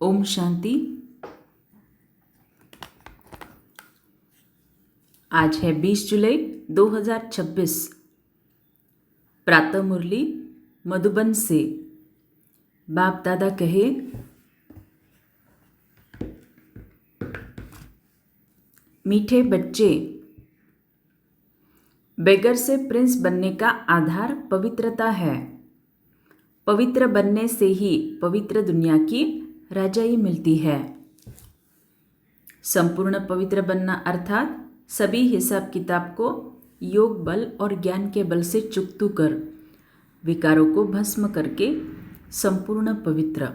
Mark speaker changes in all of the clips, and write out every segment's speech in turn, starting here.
Speaker 1: ओम शांति। आज है 20 जुलाई 2026। प्रातः मुरली मधुबन से। बाप दादा कहे, मीठे बच्चे, बेगर से प्रिंस बनने का आधार पवित्रता है। पवित्र बनने से ही पवित्र दुनिया की राजाई मिलती है। संपूर्ण पवित्र बनना अर्थात सभी हिसाब किताब को योग बल और ज्ञान के बल से चुकतू कर विकारों को भस्म करके संपूर्ण पवित्र।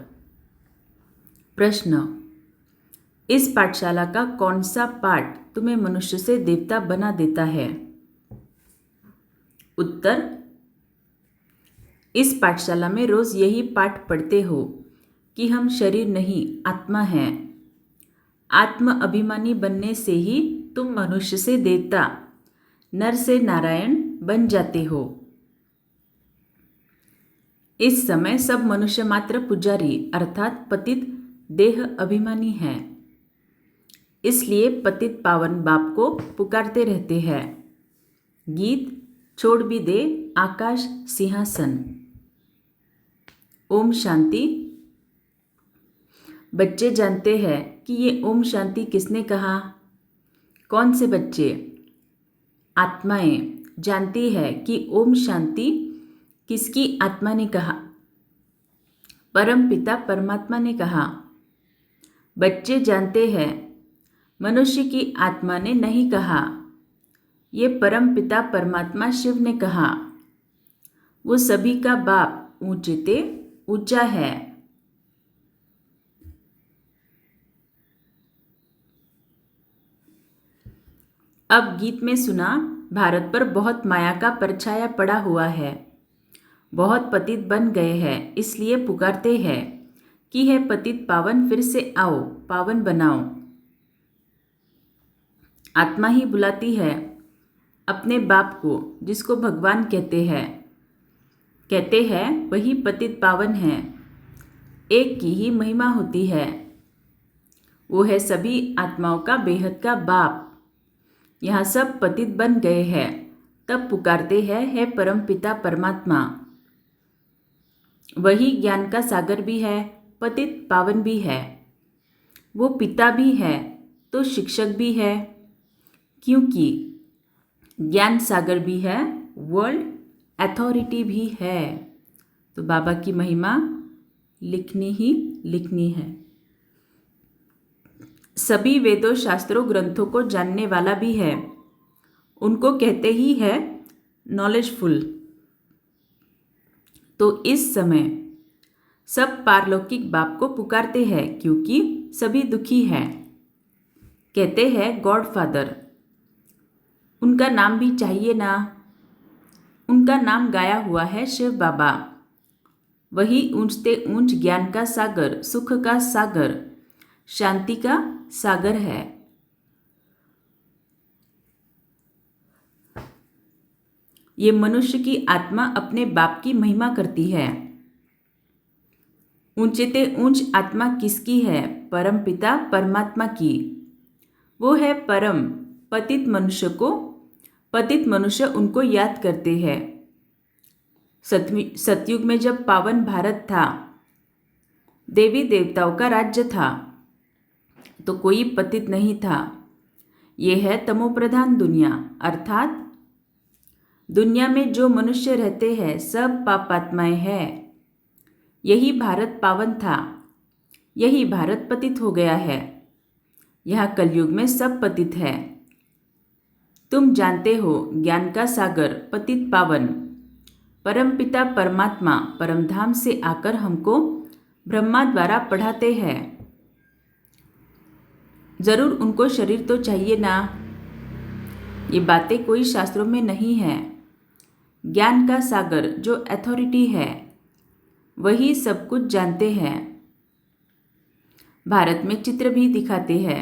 Speaker 1: प्रश्न, इस पाठशाला का कौन सा पाठ तुम्हें मनुष्य से देवता बना देता है? उत्तर, इस पाठशाला में रोज यही पाठ पढ़ते हो कि हम शरीर नहीं आत्मा हैं। आत्म अभिमानी बनने से ही तुम मनुष्य से देवता, नर से नारायण बन जाते हो। इस समय सब मनुष्य मात्र पुजारी अर्थात पतित देह अभिमानी हैं। इसलिए पतित पावन बाप को पुकारते रहते हैं। गीत छोड़ भी दे आकाश सिंहासन। ओम शांति। बच्चे जानते हैं कि ये ओम शांति किसने कहा? कौन से बच्चे? आत्माएं जानती है कि ओम शांति किसकी आत्मा ने कहा? परम पिता परमात्मा ने कहा। बच्चे जानते हैं मनुष्य की आत्मा ने नहीं कहा, ये परम पिता परमात्मा शिव ने कहा। वो सभी का बाप ऊंचे ते ऊंचा है। अब गीत में सुना, भारत पर बहुत माया का परछाया पड़ा हुआ है। बहुत पतित बन गए हैं, इसलिए पुकारते हैं कि है पतित पावन फिर से आओ, पावन बनाओ। आत्मा ही बुलाती है अपने बाप को, जिसको भगवान कहते हैं वही पतित पावन है। एक की ही महिमा होती है। वो है सभी आत्माओं का बेहद का बाप। यहाँ सब पतित बन गए हैं, तब पुकारते हैं है परम पिता परमात्मा। वही ज्ञान का सागर भी है, पतित पावन भी है। वो पिता भी है तो शिक्षक भी है, क्योंकि ज्ञान सागर भी है, वर्ल्ड अथॉरिटी भी है। तो बाबा की महिमा लिखनी ही लिखनी है। सभी वेदों शास्त्रों ग्रंथों को जानने वाला भी है। उनको कहते ही है नॉलेजफुल। तो इस समय सब पारलौकिक बाप को पुकारते हैं, क्योंकि सभी दुखी हैं। कहते हैं गॉड फादर। उनका नाम भी चाहिए ना। उनका नाम गाया हुआ है शिव बाबा। वही ऊंचते ऊंच ज्ञान का सागर, सुख का सागर, शांति का सागर है। ये मनुष्य की आत्मा अपने बाप की महिमा करती है। ऊंचेते ऊंच आत्मा किसकी है? परम पिता परमात्मा की। वो है परम पतित मनुष्य को, पतित मनुष्य उनको याद करते हैं। सतयुग में जब पावन भारत था, देवी देवताओं का राज्य था, तो कोई पतित नहीं था। ये है तमोप्रधान दुनिया, अर्थात दुनिया में जो मनुष्य रहते हैं सब पापात्माएं हैं। यही भारत पावन था, यही भारत पतित हो गया है। यहाँ कलयुग में सब पतित है। तुम जानते हो ज्ञान का सागर पतित पावन परम पिता परमात्मा परमधाम से आकर हमको ब्रह्मा द्वारा पढ़ाते हैं। जरूर उनको शरीर तो चाहिए ना। ये बातें कोई शास्त्रों में नहीं है। ज्ञान का सागर जो अथॉरिटी है वही सब कुछ जानते हैं। भारत में चित्र भी दिखाते हैं।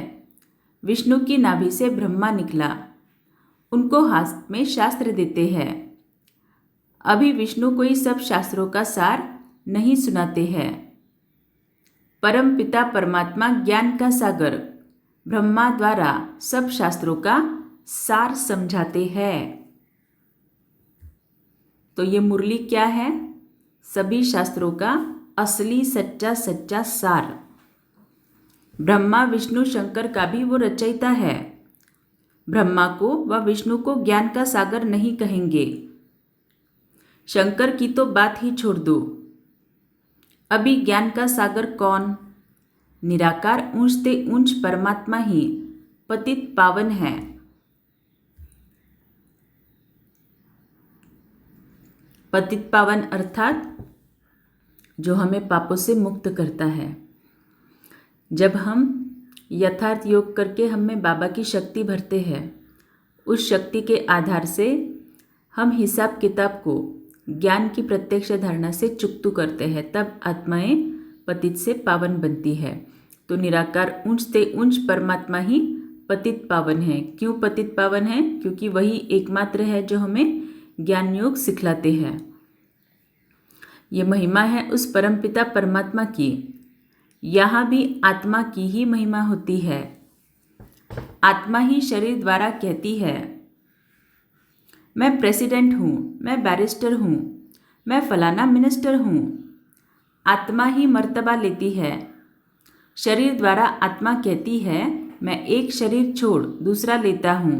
Speaker 1: विष्णु की नाभि से ब्रह्मा निकला, उनको हाथ में शास्त्र देते हैं। अभी विष्णु कोई सब शास्त्रों का सार नहीं सुनाते हैं। परम पिता परमात्मा ज्ञान का सागर ब्रह्मा द्वारा सब शास्त्रों का सार समझाते हैं। तो ये मुरली क्या है? सभी शास्त्रों का असली सच्चा सच्चा सार। ब्रह्मा विष्णु शंकर का भी वो रचयिता है। ब्रह्मा को व विष्णु को ज्ञान का सागर नहीं कहेंगे। शंकर की तो बात ही छोड़ दो। अभी ज्ञान का सागर कौन? निराकार ऊंच से ऊंच परमात्मा ही पतित पावन है। पतित पावन अर्थात जो हमें पापों से मुक्त करता है। जब हम यथार्थ योग करके हमें बाबा की शक्ति भरते हैं, उस शक्ति के आधार से हम हिसाब किताब को ज्ञान की प्रत्यक्ष धारणा से चुकतू करते हैं, तब आत्माएं पतित से पावन बनती है। तो निराकार ऊंच से ऊंच परमात्मा ही पतित पावन है। क्यों पतित पावन है? क्योंकि वही एकमात्र है जो हमें ज्ञान योग सिखलाते हैं। ये महिमा है उस परमपिता परमात्मा की। यहाँ भी आत्मा की ही महिमा होती है। आत्मा ही शरीर द्वारा कहती है, मैं प्रेसिडेंट हूँ, मैं बैरिस्टर हूँ, मैं फलाना मिनिस्टर हूँ। आत्मा ही मर्तबा लेती है। शरीर द्वारा आत्मा कहती है, मैं एक शरीर छोड़ दूसरा लेता हूँ।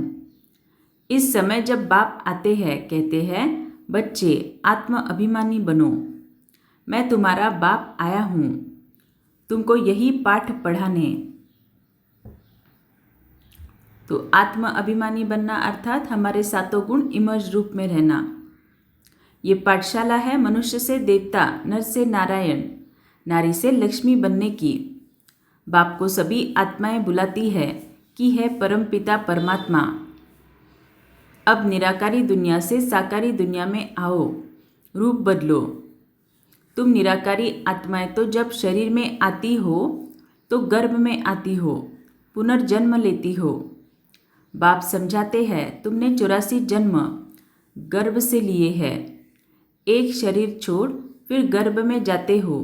Speaker 1: इस समय जब बाप आते हैं, कहते हैं, बच्चे आत्म अभिमानी बनो, मैं तुम्हारा बाप आया हूँ तुमको यही पाठ पढ़ाने। तो आत्म अभिमानी बनना अर्थात हमारे सातों गुण इमर्ज रूप में रहना। ये पाठशाला है मनुष्य से देवता, नर से नारायण, नारी से लक्ष्मी बनने की। बाप को सभी आत्माएं बुलाती है कि है परम पिता परमात्मा, अब निराकारी दुनिया से साकारी दुनिया में आओ, रूप बदलो। तुम निराकारी आत्माएं तो जब शरीर में आती हो तो गर्भ में आती हो, पुनर्जन्म लेती हो। बाप समझाते हैं, तुमने 84 जन्म गर्भ से लिए हैं। एक शरीर छोड़ फिर गर्भ में जाते हो,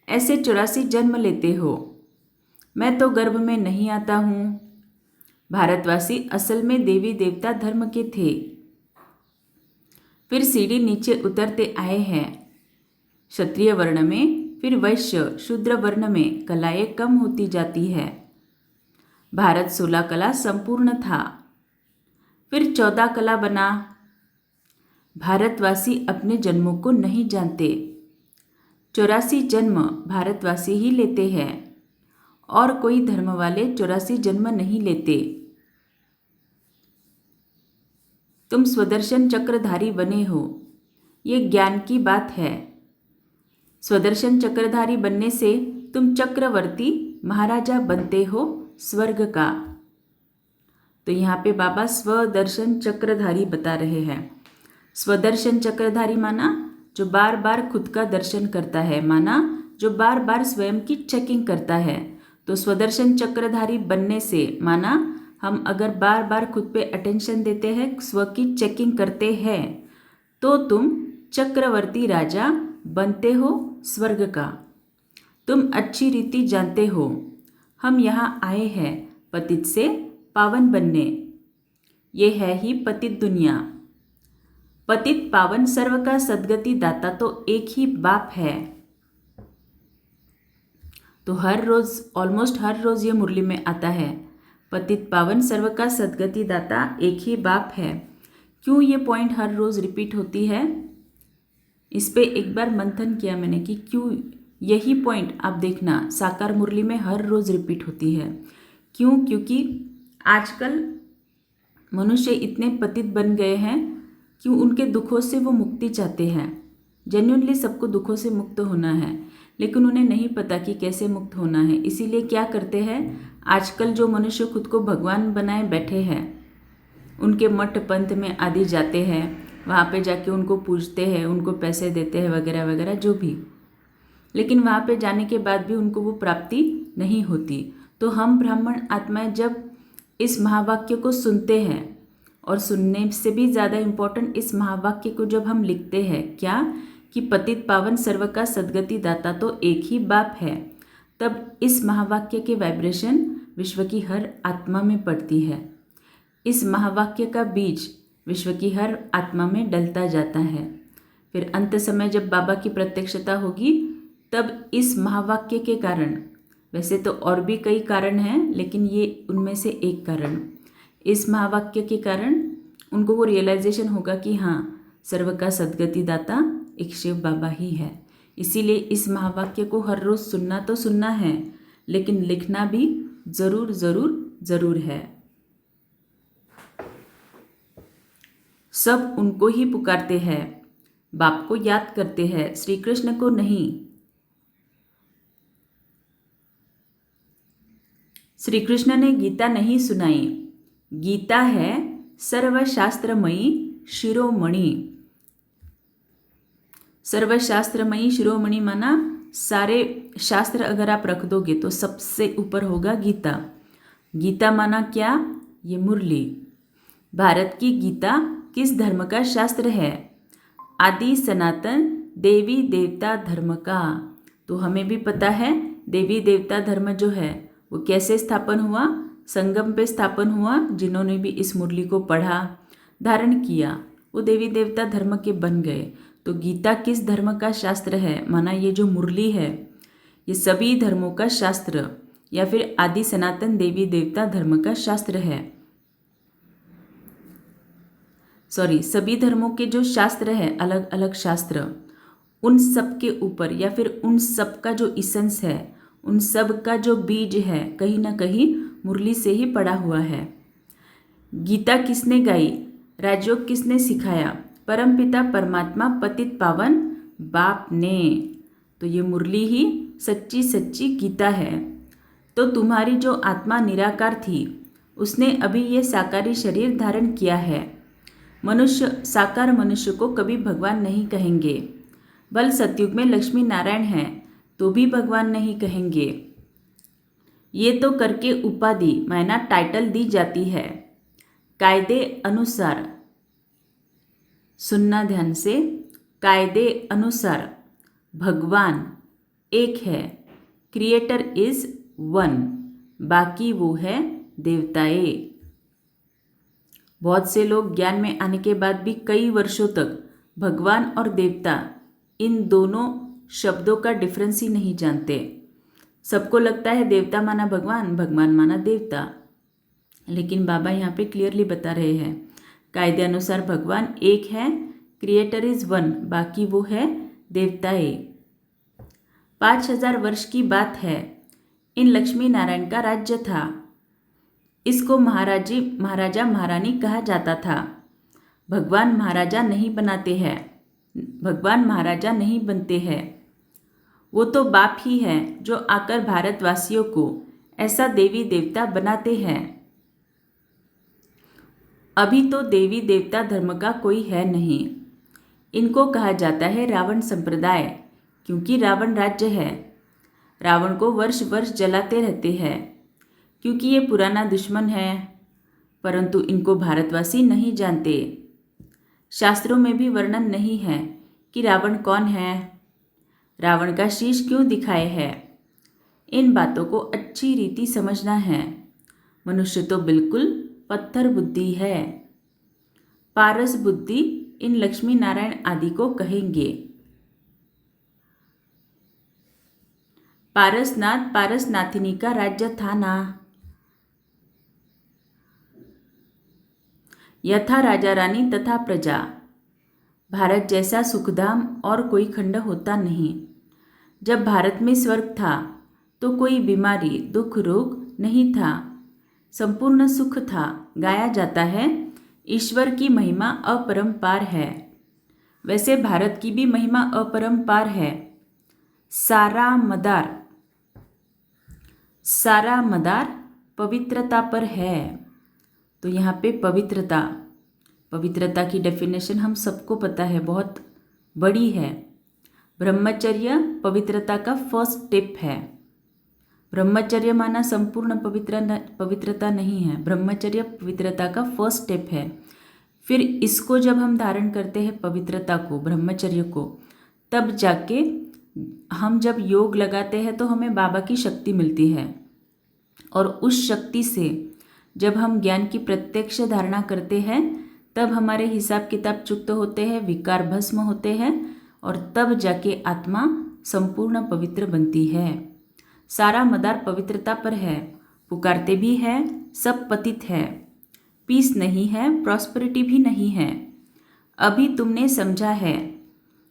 Speaker 1: ऐसे 84 जन्म लेते हो। मैं तो गर्भ में नहीं आता हूँ। भारतवासी असल में देवी देवता धर्म के थे, फिर सीढ़ी नीचे उतरते आए हैं। क्षत्रिय वर्ण में, फिर वैश्य शूद्र वर्ण में कलाएं कम होती जाती है। भारत 16 कला संपूर्ण था, फिर 14 कला बना। भारतवासी अपने जन्मों को नहीं जानते। 84 जन्म भारतवासी ही लेते हैं और कोई धर्म वाले 84 जन्म नहीं लेते। तुम स्वदर्शन चक्रधारी बने हो, ये ज्ञान की बात है। स्वदर्शन चक्रधारी बनने से तुम चक्रवर्ती महाराजा बनते हो स्वर्ग का। तो यहाँ पे बाबा स्वदर्शन चक्रधारी बता रहे हैं। स्वदर्शन चक्रधारी माना जो बार बार खुद का दर्शन करता है, माना जो बार बार स्वयं की चेकिंग करता है। तो स्वदर्शन चक्रधारी बनने से माना हम अगर बार बार खुद पे अटेंशन देते हैं, स्व की चेकिंग करते हैं, तो तुम चक्रवर्ती राजा बनते हो स्वर्ग का। तुम अच्छी रीति जानते हो, हम यहाँ आए हैं पतित से पावन बनने। ये है ही पतित दुनिया। पतित पावन सर्व का सद्गति दाता तो एक ही बाप है। तो हर रोज, ऑलमोस्ट हर रोज ये मुरली में आता है, पतित पावन सर्व का सद्गति दाता एक ही बाप है। क्यों ये पॉइंट हर रोज रिपीट होती है? इस पे एक बार मंथन किया मैंने कि क्यों यही पॉइंट आप देखना साकार मुरली में हर रोज रिपीट होती है। क्यों? क्योंकि आजकल मनुष्य इतने पतित बन गए हैं कि उनके दुखों से वो मुक्ति चाहते हैं। जेन्युइनली सबको दुखों से मुक्त होना है, लेकिन उन्हें नहीं पता कि कैसे मुक्त होना है। इसीलिए क्या करते हैं, आजकल जो मनुष्य खुद को भगवान बनाए बैठे हैं, उनके मठ पंथ में आदि जाते हैं, वहाँ पे जाके उनको पूजते हैं, उनको पैसे देते हैं वगैरह वगैरह जो भी, लेकिन वहाँ पे जाने के बाद भी उनको वो प्राप्ति नहीं होती। तो हम ब्राह्मण आत्माएं जब इस महावाक्य को सुनते हैं, और सुनने से भी ज़्यादा इम्पोर्टेंट इस महावाक्य को जब हम लिखते हैं, क्या कि पतित पावन सर्व का सद्गति दाता तो एक ही बाप है, तब इस महावाक्य के वाइब्रेशन विश्व की हर आत्मा में पड़ती है। इस महावाक्य का बीज विश्व की हर आत्मा में डलता जाता है। फिर अंत समय जब बाबा की प्रत्यक्षता होगी तब इस महावाक्य के कारण, वैसे तो और भी कई कारण हैं लेकिन ये उनमें से एक कारण, इस महावाक्य के कारण उनको वो रियलाइजेशन होगा कि हाँ, सर्व का सद्गति दाता एक शिव बाबा ही है। इसीलिए इस महावाक्य को हर रोज़ सुनना तो सुनना है, लेकिन लिखना भी ज़रूर ज़रूर ज़रूर है। सब उनको ही पुकारते हैं, बाप को याद करते हैं, श्री कृष्ण को नहीं। श्री कृष्ण ने गीता नहीं सुनाई। गीता है सर्वशास्त्रमयी शिरोमणि। सर्वशास्त्रमयी शिरोमणि माना सारे शास्त्र अगर आप रख दोगे तो सबसे ऊपर होगा गीता। गीता माना क्या? ये मुरली। भारत की गीता किस धर्म का शास्त्र है? आदि सनातन देवी देवता धर्म का। तो हमें भी पता है देवी देवता धर्म जो है वो कैसे स्थापन हुआ? संगम पे स्थापन हुआ। जिन्होंने भी इस मुरली को पढ़ा, धारण किया, वो देवी देवता धर्म के बन गए। तो गीता किस धर्म का शास्त्र है? माना ये जो मुरली है ये सभी धर्मों का शास्त्र या फिर आदि सनातन देवी देवता धर्म का शास्त्र है। सभी धर्मों के जो शास्त्र है, अलग अलग शास्त्र, उन सब के ऊपर या फिर उन सब का जो इसेंस है, उन सब का जो बीज है, कहीं ना कहीं मुरली से ही पड़ा हुआ है। गीता किसने गाई? राजयोग किसने सिखाया? परमपिता परमात्मा पतित पावन बाप ने। तो ये मुरली ही सच्ची सच्ची गीता है। तो तुम्हारी जो आत्मा निराकार थी उसने अभी ये साकारी शरीर धारण किया है। मनुष्य, साकार मनुष्य को कभी भगवान नहीं कहेंगे। बल सतयुग में लक्ष्मी नारायण हैं तो भी भगवान नहीं कहेंगे। ये तो करके उपाधि मायना टाइटल दी जाती है। कायदे अनुसार, सुनना ध्यान से, कायदे अनुसार भगवान एक है, क्रिएटर इज वन, बाकी वो है देवताएं। बहुत से लोग ज्ञान में आने के बाद भी कई वर्षों तक भगवान और देवता इन दोनों शब्दों का डिफरेंस ही नहीं जानते। सबको लगता है देवता माना भगवान, भगवान माना देवता। लेकिन बाबा यहाँ पे क्लियरली बता रहे हैं कायदे अनुसार भगवान एक है, क्रिएटर इज वन, बाकी वो है देवताएं। 5000 वर्ष की बात है। इन लक्ष्मी नारायण का राज्य था। इसको महाराजा महारानी कहा जाता था। भगवान महाराजा नहीं बनाते हैं, भगवान महाराजा नहीं बनते हैं। वो तो बाप ही है जो आकर भारतवासियों को ऐसा देवी देवता बनाते हैं। अभी तो देवी देवता धर्म का कोई है नहीं। इनको कहा जाता है रावण संप्रदाय, क्योंकि रावण राज्य है। रावण को वर्ष वर्ष जलाते रहते हैं क्योंकि ये पुराना दुश्मन है। परंतु इनको भारतवासी नहीं जानते। शास्त्रों में भी वर्णन नहीं है कि रावण कौन है, रावण का शीश क्यों दिखाए है। इन बातों को अच्छी रीति समझना है। मनुष्य तो बिल्कुल पत्थर बुद्धि है। पारस बुद्धि इन लक्ष्मी नारायण आदि को कहेंगे। पारसनाथ पारसनाथिनी का राज्य था ना। यथा राजा रानी तथा प्रजा। भारत जैसा सुखधाम और कोई खंड होता नहीं। जब भारत में स्वर्ग था तो कोई बीमारी दुख रोग नहीं था, संपूर्ण सुख था। गाया जाता है ईश्वर की महिमा अपरंपार है। वैसे भारत की भी महिमा अपरंपार है। सारा मदार पवित्रता पर है। तो यहाँ पे पवित्रता की डेफिनेशन हम सबको पता है, बहुत बड़ी है। ब्रह्मचर्य पवित्रता का फर्स्ट स्टेप है। ब्रह्मचर्य माना संपूर्ण पवित्रता नहीं है, ब्रह्मचर्य पवित्रता का फर्स्ट स्टेप है। फिर इसको जब हम धारण करते हैं पवित्रता को, ब्रह्मचर्य को, तब जाके हम जब योग लगाते हैं तो हमें बाबा की शक्ति मिलती है, और उस शक्ति से जब हम ज्ञान की प्रत्यक्ष धारणा करते हैं तब हमारे हिसाब किताब चुक्त होते हैं, विकार भस्म होते हैं, और तब जाके आत्मा संपूर्ण पवित्र बनती है। सारा मदार पवित्रता पर है। पुकारते भी है, सब पतित है। पीस नहीं है, प्रॉस्पेरिटी भी नहीं है। अभी तुमने समझा है।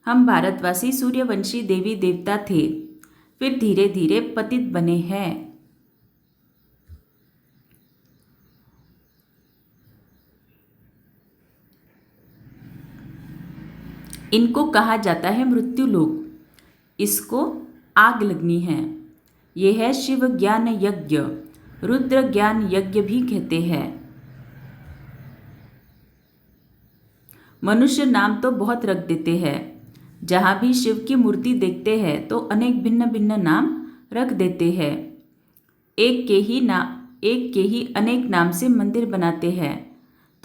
Speaker 1: हम भारतवासी सूर्यवंशी देवी देवता थे, फिर धीरे धीरे पतित बने हैं। इनको कहा जाता है मृत्यु लोक। इसको आग लगनी है। यह है शिव ज्ञान यज्ञ, रुद्र ज्ञान यज्ञ भी कहते हैं। मनुष्य नाम तो बहुत रख देते हैं। जहाँ भी शिव की मूर्ति देखते हैं तो अनेक भिन्न भिन्न नाम रख देते हैं। एक के ही अनेक नाम से मंदिर बनाते हैं।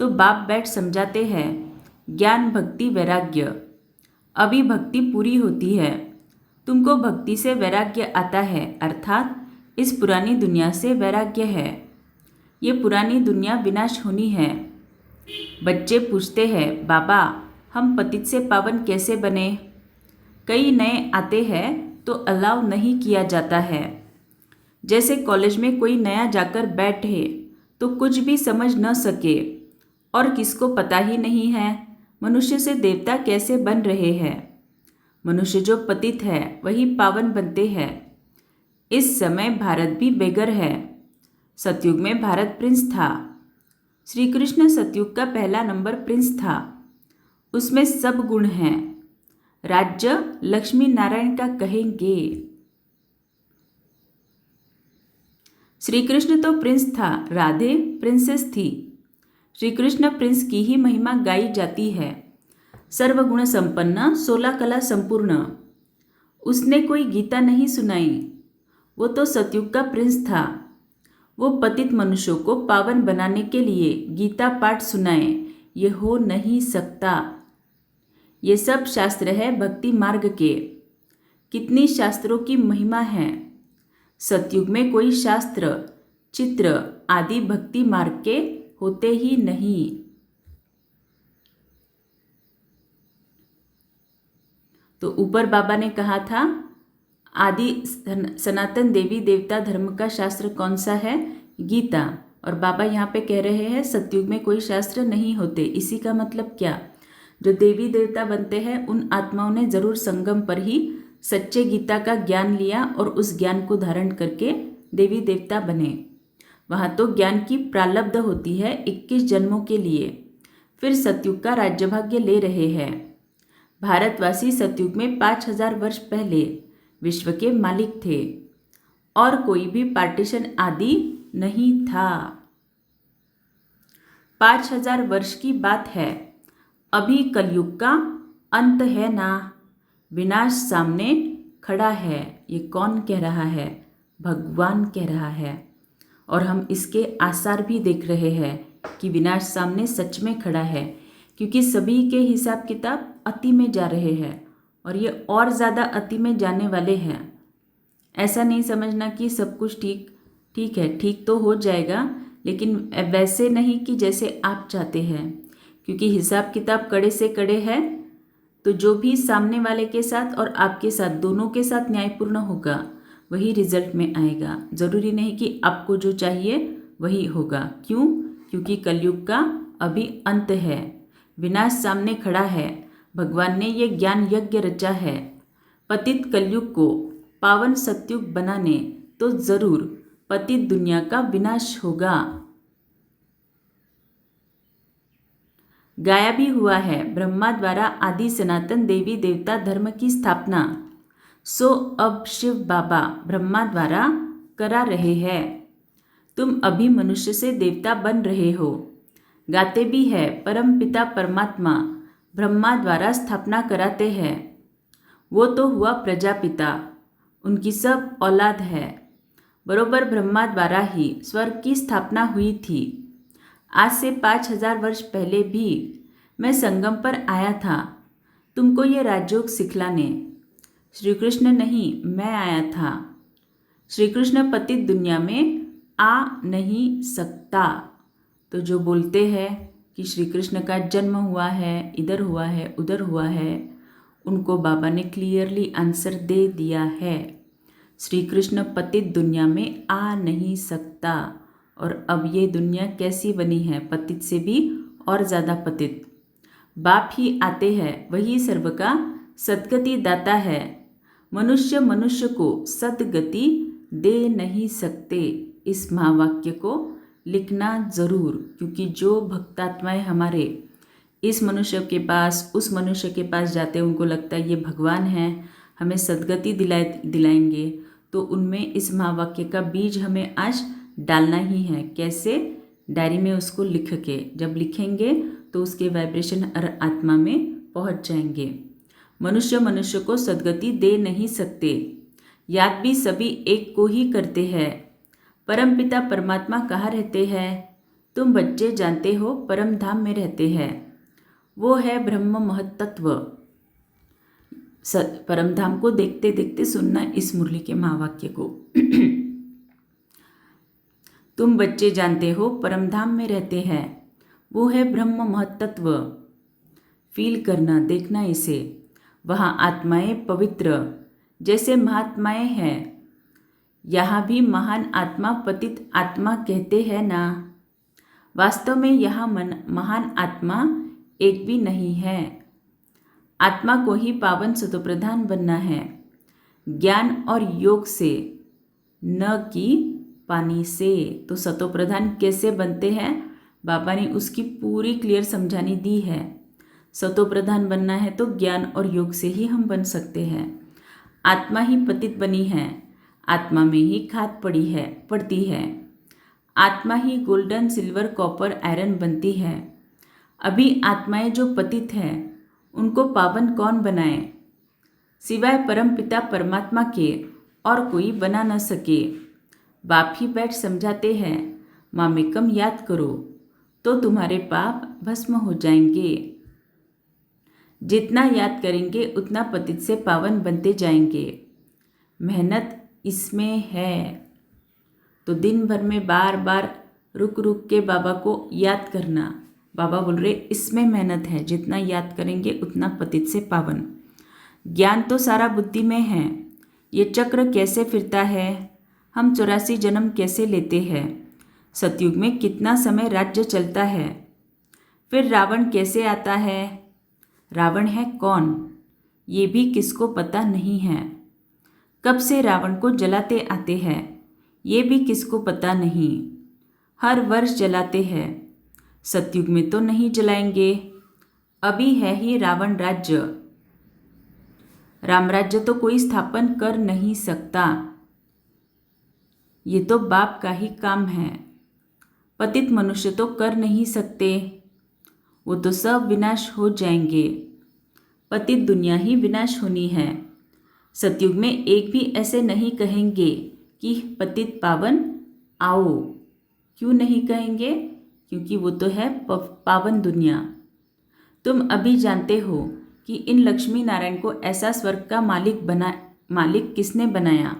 Speaker 1: तो बाप बैठ समझाते हैं, ज्ञान भक्ति वैराग्य। अभी भक्ति पूरी होती है। तुमको भक्ति से वैराग्य आता है, अर्थात इस पुरानी दुनिया से वैराग्य है। ये पुरानी दुनिया विनाश होनी है। बच्चे पूछते हैं, बाबा हम पतित से पावन कैसे बने? कई नए आते हैं तो अलाउ नहीं किया जाता है। जैसे कॉलेज में कोई नया जाकर बैठे तो कुछ भी समझ न सके, और किसको पता ही नहीं है मनुष्य से देवता कैसे बन रहे हैं। मनुष्य जो पतित है वही पावन बनते हैं। इस समय भारत भी बेगर है। सतयुग में भारत प्रिंस था। श्री कृष्ण सतयुग का पहला नंबर प्रिंस था। उसमें सब गुण हैं। राज्य लक्ष्मी नारायण का कहेंगे। श्री कृष्ण तो प्रिंस था, राधे प्रिंसेस थी। श्री कृष्ण प्रिंस की ही महिमा गाई जाती है। सर्वगुण संपन्न, 16 कला संपूर्ण। उसने कोई गीता नहीं सुनाई। वो तो सतयुग का प्रिंस था। वो पतित मनुष्यों को पावन बनाने के लिए गीता पाठ सुनाए, ये हो नहीं सकता। ये सब शास्त्र है भक्ति मार्ग के। कितनी शास्त्रों की महिमा है। सतयुग में कोई शास्त्र, चित्र आदि भक्ति मार्ग के होते ही नहीं। तो ऊपर बाबा ने कहा था, आदि सनातन देवी देवता धर्म का शास्त्र कौन सा है? गीता। और बाबा यहाँ पे कह रहे हैं सतयुग में कोई शास्त्र नहीं होते। इसी का मतलब क्या? जो देवी देवता बनते हैं उन आत्माओं ने जरूर संगम पर ही सच्चे गीता का ज्ञान लिया और उस ज्ञान को धारण करके देवी देवता बने। वहाँ तो ज्ञान की प्रालब्ध होती है 21 जन्मों के लिए। फिर सतयुग का राज्यभाग्य ले रहे हैं। भारतवासी सतयुग में 5000 वर्ष पहले विश्व के मालिक थे, और कोई भी पार्टीशन आदि नहीं था। 5000 वर्ष की बात है। अभी कलयुग का अंत है ना। विनाश सामने खड़ा है। ये कौन कह रहा है? भगवान कह रहा है। और हम इसके आसार भी देख रहे हैं कि विनाश सामने सच में खड़ा है, क्योंकि सभी के हिसाब किताब अति में जा रहे हैं, और ये और ज़्यादा अति में जाने वाले हैं। ऐसा नहीं समझना कि सब कुछ ठीक है, ठीक तो हो जाएगा, लेकिन वैसे नहीं कि जैसे आप चाहते हैं, क्योंकि हिसाब किताब कड़े से कड़े है। तो जो भी सामने वाले के साथ और आपके साथ, दोनों के साथ न्यायपूर्ण होगा, वही रिजल्ट में आएगा। ज़रूरी नहीं कि आपको जो चाहिए वही होगा। क्यों? क्योंकि कलयुग का अभी अंत है। विनाश सामने खड़ा है। भगवान ने ये ज्ञान यज्ञ रचा है पतित कलयुग को पावन सतयुग बनाने, तो जरूर पतित दुनिया का विनाश होगा। गाया भी हुआ है, ब्रह्मा द्वारा आदि सनातन देवी देवता धर्म की स्थापना। सो अब शिव बाबा ब्रह्मा द्वारा करा रहे हैं। तुम अभी मनुष्य से देवता बन रहे हो। गाते भी है, परम पिता परमात्मा ब्रह्मा द्वारा स्थापना कराते हैं। वो तो हुआ प्रजापिता, उनकी सब औलाद है। बरोबर ब्रह्मा द्वारा ही स्वर्ग की स्थापना हुई थी। आज से 5000 वर्ष पहले भी मैं संगम पर आया था तुमको ये राजयोग सिखलाने। श्री कृष्ण नहीं, मैं आया था। श्री कृष्ण पतित दुनिया में आ नहीं सकता। तो जो बोलते हैं कि श्री कृष्ण का जन्म हुआ है, इधर हुआ है, उधर हुआ है, उनको बाबा ने क्लियरली आंसर दे दिया है। श्री कृष्ण पतित दुनिया में आ नहीं सकता। और अब ये दुनिया कैसी बनी है, पतित से भी और ज़्यादा पतित। बाप ही आते हैं, वही सर्व का सद्गति दाता है। मनुष्य मनुष्य को सद्गति दे नहीं सकते। इस महावाक्य को लिखना ज़रूर, क्योंकि जो भक्तात्माएं हमारे इस मनुष्य के पास उस मनुष्य के पास जाते हैं, उनको लगता है ये भगवान हैं, हमें सद्गति दिलाएंगे, तो उनमें इस महावाक्य का बीज हमें आज डालना ही है। कैसे? डायरी में उसको लिख के, जब लिखेंगे तो उसके वाइब्रेशन आत्मा में पहुंच जाएंगे। मनुष्य मनुष्य को सद्गति दे नहीं सकते। याद भी सभी एक को ही करते हैं। परमपिता परमात्मा कहाँ रहते हैं? तुम बच्चे जानते हो, परम धाम में रहते हैं। वो है ब्रह्म महत्तत्व। परम धाम को देखते देखते सुनना इस मुरली के महावाक्य को। तुम बच्चे जानते हो, परम धाम में रहते हैं। वो है ब्रह्म महत्तत्व। फील करना, देखना इसे। वहाँ आत्माएं पवित्र जैसे महात्माएं हैं। यहाँ भी महान आत्मा पतित आत्मा कहते हैं ना। वास्तव में यहाँ महान आत्मा एक भी नहीं है। आत्मा को ही पावन सतोप्रधान बनना है, ज्ञान और योग से, न कि पानी से। तो सतोप्रधान कैसे बनते हैं? बाबा ने उसकी पूरी क्लियर समझानी दी है। सतोप्रधान बनना है तो ज्ञान और योग से ही हम बन सकते हैं। आत्मा ही पतित बनी है, आत्मा में ही खाद पड़ती है। आत्मा ही गोल्डन, सिल्वर, कॉपर, आयरन बनती है। अभी आत्माएं जो पतित हैं, उनको पावन कौन बनाए? सिवाय परमपिता परमात्मा के और कोई बना न सके। बाप ही बैठ समझाते हैं, मामेकम याद करो तो तुम्हारे पाप भस्म हो जाएंगे। जितना याद करेंगे उतना पतित से पावन बनते जाएंगे। मेहनत इसमें है। तो दिन भर में बार बार रुक रुक के बाबा को याद करना। बाबा बोल रहे इसमें मेहनत है, जितना याद करेंगे उतना पतित से पावन। ज्ञान तो सारा बुद्धि में है। ये चक्र कैसे फिरता है, हम 84 जन्म कैसे लेते हैं, सतयुग में कितना समय राज्य चलता है, फिर रावण कैसे आता है, रावण है कौन, ये भी किसको पता नहीं है। कब से रावण को जलाते आते हैं, ये भी किसको पता नहीं। हर वर्ष जलाते हैं, सतयुग में तो नहीं जलाएंगे। अभी है ही रावण राज्य, राम राज्य तो कोई स्थापन कर नहीं सकता। ये तो बाप का ही काम है। पतित मनुष्य तो कर नहीं सकते, वो तो सब विनाश हो जाएंगे। पतित दुनिया ही विनाश होनी है। सतयुग में एक भी ऐसे नहीं कहेंगे कि पतित पावन आओ। क्यों नहीं कहेंगे? क्योंकि वो तो है पावन दुनिया। तुम अभी जानते हो कि इन लक्ष्मी नारायण को ऐसा स्वर्ग का मालिक किसने बनाया।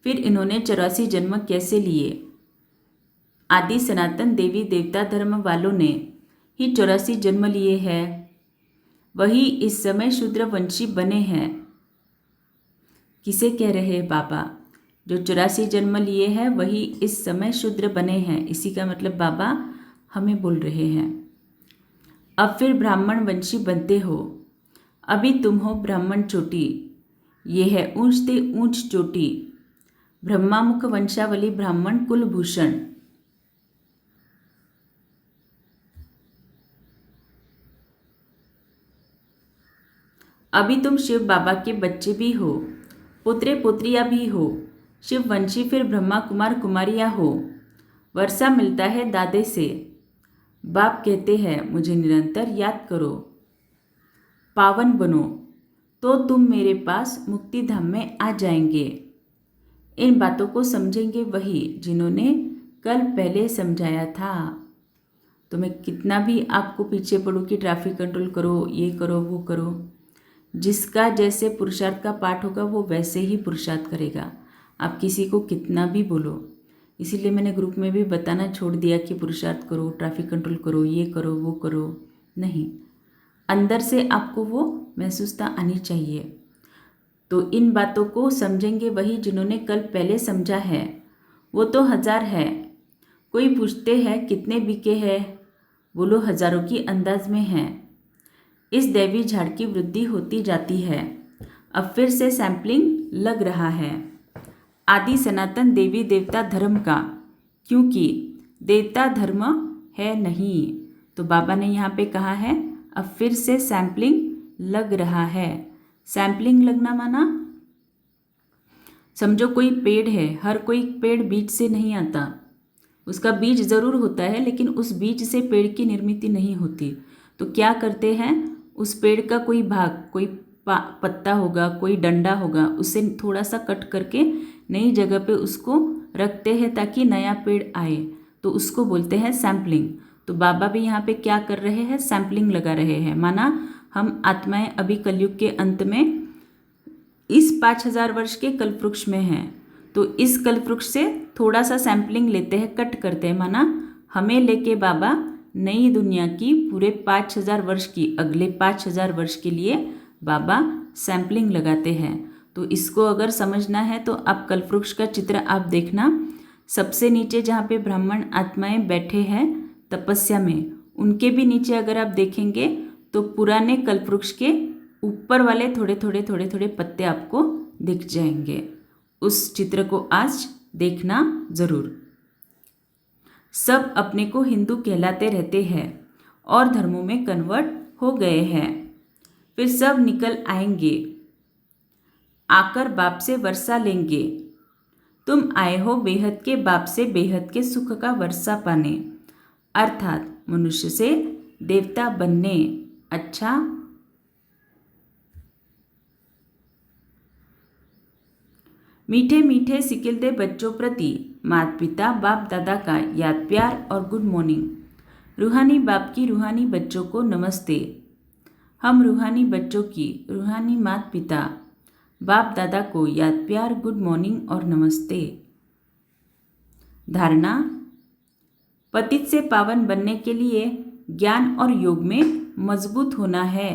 Speaker 1: फिर इन्होंने 84 जन्म कैसे लिए। आदि सनातन देवी देवता धर्म वालों ने ही 84 जन्म लिए हैं। वही इस समय शूद्रवंशी बने हैं। किसे कह रहे हैं बाबा? जो 84 जन्म लिए हैं वही इस समय शूद्र बने हैं। इसी का मतलब बाबा हमें बोल रहे हैं। अब फिर ब्राह्मण वंशी बनते हो। अभी तुम हो ब्राह्मण चोटी, ये है ऊंच से ऊंच चोटी। ब्रह्मामुख वंशावली ब्राह्मण कुलभूषण। अभी तुम शिव बाबा के बच्चे भी हो, पुत्रे पुत्रियां भी हो। शिव वंशी फिर ब्रह्मा कुमार कुमारियां हो। वर्षा मिलता है दादे से। बाप कहते हैं मुझे निरंतर याद करो, पावन बनो तो तुम मेरे पास मुक्ति धाम में आ जाएंगे। इन बातों को समझेंगे वही जिन्होंने कल पहले समझाया था। तो मैं कितना भी आपको पीछे पड़ूँ कि ट्रैफिक कंट्रोल करो, ये करो, वो करो, जिसका जैसे पुरुषार्थ का पाठ होगा वो वैसे ही पुरुषार्थ करेगा। आप किसी को कितना भी बोलो, इसीलिए मैंने ग्रुप में भी बताना छोड़ दिया कि पुरुषार्थ करो, ट्रैफिक कंट्रोल करो, ये करो, वो करो। नहीं, अंदर से आपको वो महसूसता आनी चाहिए। तो इन बातों को समझेंगे वही जिन्होंने कल पहले समझा है। वो तो 1000 है। कोई पूछते हैं कितने बीके हैं, बोलो हजारों की अंदाज में है। इस दैवी झाड़ की वृद्धि होती जाती है। अब फिर से सैंपलिंग लग रहा है आदि सनातन देवी देवता धर्म का, क्योंकि देवता धर्म है नहीं। तो बाबा ने यहाँ पे कहा है अब फिर से सैंपलिंग लग रहा है। सैंपलिंग लगना माना, समझो कोई पेड़ है, हर कोई पेड़ बीज से नहीं आता। उसका बीज ज़रूर होता है, लेकिन उस बीज से पेड़ की निर्मित नहीं होती। तो क्या करते हैं, उस पेड़ का कोई भाग, कोई पत्ता होगा, कोई डंडा होगा, उसे थोड़ा सा कट करके नई जगह पे उसको रखते हैं ताकि नया पेड़ आए। तो उसको बोलते हैं सैंपलिंग। तो बाबा भी यहाँ पे क्या कर रहे हैं, सैंपलिंग लगा रहे हैं। माना हम आत्माएं अभी कलयुग के अंत में इस 5000 वर्ष के कल्पवृक्ष में हैं। तो इस कल्पवृक्ष से थोड़ा सा सैंपलिंग लेते हैं, कट करते हैं। माना हमें लेके बाबा नई दुनिया की पूरे 5000 वर्ष की, अगले 5000 वर्ष के लिए बाबा सैंपलिंग लगाते हैं। तो इसको अगर समझना है तो आप कल्पवृक्ष का चित्र आप देखना। सबसे नीचे जहाँ पे ब्राह्मण आत्माएं बैठे हैं तपस्या में, उनके भी नीचे अगर आप देखेंगे तो पुराने कल्पवृक्ष के ऊपर वाले थोड़े थोड़े थोड़े थोड़े पत्ते आपको दिख जाएंगे। उस चित्र को आज देखना जरूर। सब अपने को हिंदू कहलाते रहते हैं और धर्मों में कन्वर्ट हो गए हैं। फिर सब निकल आएंगे, आकर बाप से वर्षा लेंगे। तुम आए हो बेहद के बाप से बेहद के सुख का वर्षा पाने, अर्थात मनुष्य से देवता बनने। अच्छा, मीठे मीठे सिकिलते बच्चों प्रति माता पिता बाप दादा का याद प्यार और गुड मॉर्निंग। रूहानी बाप की रूहानी बच्चों को नमस्ते। हम रूहानी बच्चों की रूहानी माता पिता बाप दादा को याद प्यार गुड मॉर्निंग और नमस्ते। धारणा, पतित से पावन बनने के लिए ज्ञान और योग में मजबूत होना है।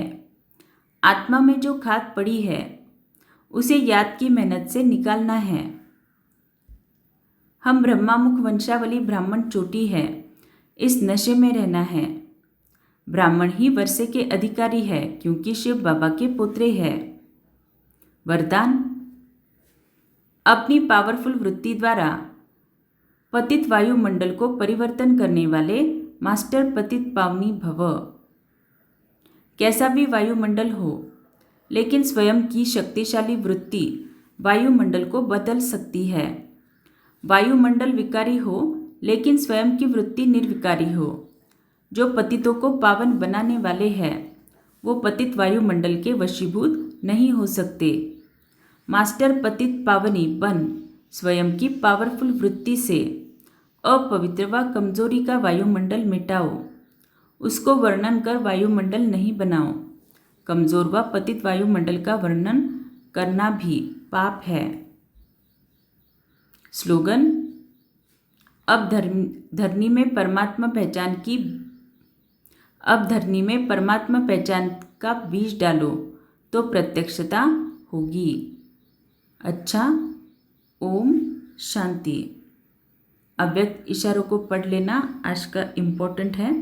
Speaker 1: आत्मा में जो खाद पड़ी है उसे याद की मेहनत से निकालना है। हम ब्रह्मामुख वंशावली ब्राह्मण चोटी है, इस नशे में रहना है। ब्राह्मण ही वर्षे के अधिकारी है क्योंकि शिव बाबा के पुत्र है। वरदान, अपनी पावरफुल वृत्ति द्वारा पतित वायुमंडल को परिवर्तन करने वाले मास्टर पतित पावनी भव। कैसा भी वायुमंडल हो, लेकिन स्वयं की शक्तिशाली वृत्ति वायुमंडल को बदल सकती है। वायुमंडल विकारी हो, लेकिन स्वयं की वृत्ति निर्विकारी हो। जो पतितों को पावन बनाने वाले हैं वो पतित वायुमंडल के वशीभूत नहीं हो सकते। मास्टर पतित पावनी बन स्वयं की पावरफुल वृत्ति से अपवित्र व कमजोरी का वायुमंडल मिटाओ। उसको वर्णन कर वायुमंडल नहीं बनाओ। कमजोर व पतित वायुमंडल का वर्णन करना भी पाप है। स्लोगन, अब धरनी में परमात्मा पहचान का बीज डालो तो प्रत्यक्षता होगी। अच्छा, ओम शांति। अव्यक्त इशारों को पढ़ लेना, आज का इम्पोर्टेंट है।